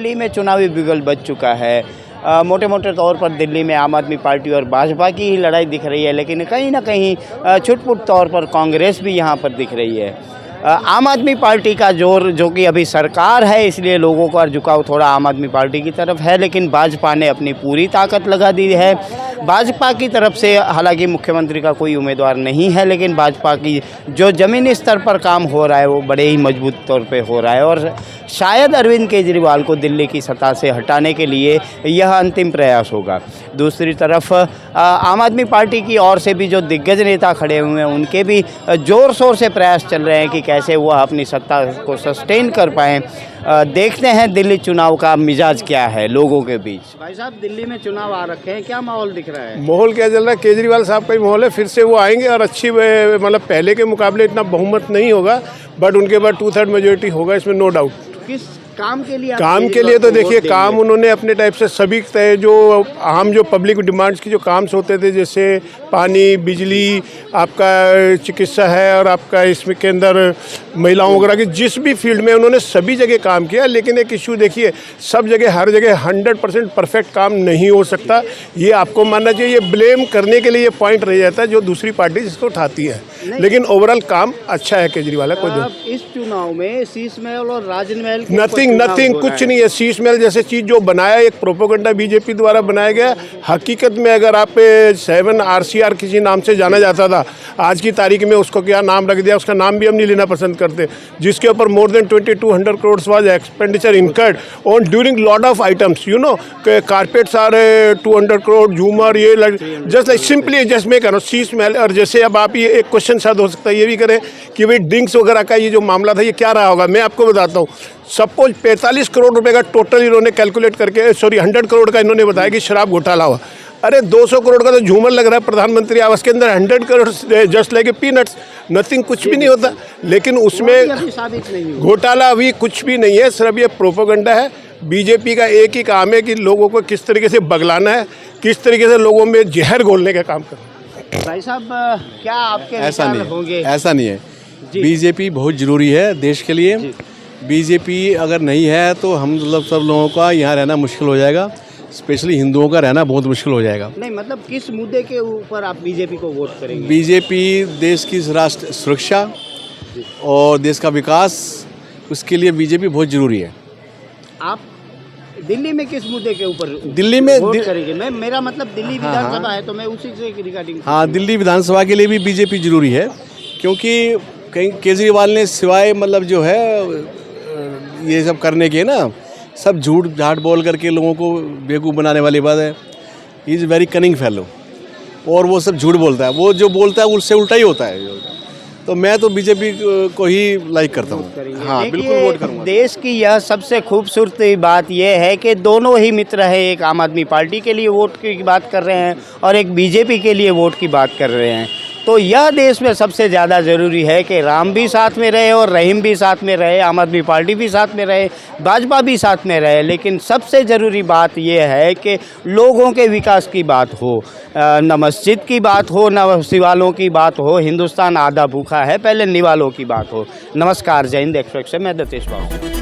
दिल्ली में चुनावी बिगुल बज चुका है। मोटे मोटे तौर पर दिल्ली में आम आदमी पार्टी और भाजपा की ही लड़ाई दिख रही है, लेकिन कहीं ना कहीं छुटपुट तौर पर कांग्रेस भी यहाँ पर दिख रही है। आम आदमी पार्टी का जोर, जो कि अभी सरकार है, इसलिए लोगों का झुकाव थोड़ा आम आदमी पार्टी की तरफ है, लेकिन भाजपा ने अपनी पूरी ताकत लगा दी है। भाजपा की तरफ से हालांकि मुख्यमंत्री का कोई उम्मीदवार नहीं है, लेकिन भाजपा की जो ज़मीनी स्तर पर काम हो रहा है वो बड़े ही मजबूत तौर पे हो रहा है और शायद अरविंद केजरीवाल को दिल्ली की सत्ता से हटाने के लिए यह अंतिम प्रयास होगा। दूसरी तरफ आम आदमी पार्टी की ओर से भी जो दिग्गज नेता खड़े हुए हैं, उनके भी ज़ोर शोर से प्रयास चल रहे हैं कि कैसे वह अपनी सत्ता को सस्टेन कर पाएँ। देखते हैं दिल्ली चुनाव का मिजाज क्या है लोगों के बीच। भाई साहब, दिल्ली में चुनाव आ रखे हैं, क्या माहौल दिख रहा है? माहौल क्या चल रहा है? केजरीवाल साहब का ही माहौल है, फिर से वो आएंगे और अच्छी, मतलब पहले के मुकाबले इतना बहुमत नहीं होगा, बट उनके बाद 2/3 मेजोरिटी होगा, इसमें नो डाउट। किस काम के लिए? काम के लिए तो देखिए, काम उन्होंने अपने टाइप से सभी जो आम जो पब्लिक डिमांड्स की जो काम्स होते थे, जैसे पानी, बिजली, आपका चिकित्सा है और आपका इसमें के अंदर महिलाओं वगैरह की जिस भी फील्ड में उन्होंने सभी जगह काम किया। लेकिन एक इशू देखिए, सब जगह हर जगह 100% परफेक्ट काम नहीं हो सकता, ये आपको मानना चाहिए। ये ब्लेम करने के लिए ये पॉइंट रह जाता है जो दूसरी पार्टी जिसको उठाती है, लेकिन ओवरऑल काम अच्छा है केजरीवाल का। कोई इस चुनाव में शीश महल और राजमहल नथिंग कुछ नहीं है। शीश महल जैसे चीज़ जो बनाया, एक प्रोपेगेंडा बीजेपी द्वारा बनाया गया। हकीकत में अगर आप 7 RCR किसी नाम से जाना जाता था, आज की तारीख में उसको क्या नाम रख दिया, उसका नाम भी हम नहीं लेना पसंद करते, जिसके ऊपर more than 2200 crore was expenditure incurred on during lot of items, you know, carpets are 200 crore, झूमर, ये जस्ट लाइक सिंपली जस्ट में करो शीश महल। और जैसे अब आप ये एक क्वेश्चन शायद हो सकता है ये भी करें कि भाई ड्रिंक्स वगैरह का ये जो मामला था, ये क्या रहा होगा। मैं आपको बताता हूँ, सपोज 45 करोड़ रुपए का टोटल इन्होंने कैलकुलेट करके, 100 करोड़ का इन्होंने बताया कि शराब घोटाला हुआ। अरे 200 करोड़ का तो झूमर लग रहा है प्रधानमंत्री आवास के अंदर, 100 crore just like a peanuts, nothing, कुछ भी नहीं होता। लेकिन उसमें घोटाला अभी कुछ भी नहीं है, सिर्फ ये प्रोपेगेंडा है। बीजेपी का एक ही काम है कि लोगों को किस तरीके से बगलाना है, किस तरीके से लोगों में जहर घोलने का काम करना। भाई साहब, क्या आपके विचार होंगे? ऐसा नहीं है। बीजेपी बहुत ज़रूरी है देश के लिए। बीजेपी अगर नहीं है तो हम मतलब सब लोगों का यहाँ रहना मुश्किल हो जाएगा, स्पेशली हिंदुओं का रहना बहुत मुश्किल हो जाएगा। नहीं, मतलब किस मुद्दे के ऊपर आप बीजेपी को वोट करेंगे? बीजेपी देश की राष्ट्र सुरक्षा और देश का विकास, उसके लिए बीजेपी बहुत ज़रूरी है। आप दिल्ली में किस मुद्दे के ऊपर दिल्ली में वोट करेंगे? मेरा मतलब दिल्ली विधानसभा है, तो मैं उसी से रिगार्डिंग। हाँ, दिल्ली विधानसभा के लिए भी बीजेपी ज़रूरी है, क्योंकि कहीं केजरीवाल ने सिवाय मतलब जो है ये सब करने के ना, सब झूठ झाट बोल करके लोगों को बेवकूफ़ बनाने वाली बात है। He is very cunning fellow, और वो सब झूठ बोलता है, वो जो बोलता है उससे उल्टा ही होता है। तो मैं तो बीजेपी को ही लाइक करता हूँ। हाँ, बिल्कुल वोट करूँगा। देश की यह सबसे खूबसूरत बात यह है कि दोनों ही मित्र हैं, एक आम आदमी पार्टी के लिए वोट की बात कर रहे हैं और एक बीजेपी के लिए वोट की बात कर रहे हैं। तो यह देश में सबसे ज़्यादा ज़रूरी है कि राम भी साथ में रहे और रहीम भी साथ में रहे, आम आदमी पार्टी भी साथ में रहे, भाजपा भी साथ में रहे। लेकिन सबसे ज़रूरी बात यह है कि लोगों के विकास की बात हो, न मस्जिद की बात हो, न शिवालों की बात हो। हिंदुस्तान आधा भूखा है, पहले निवालों की बात हो। नमस्कार, जय हिंद एक्सप्रेस से मैं दतेश बाबू।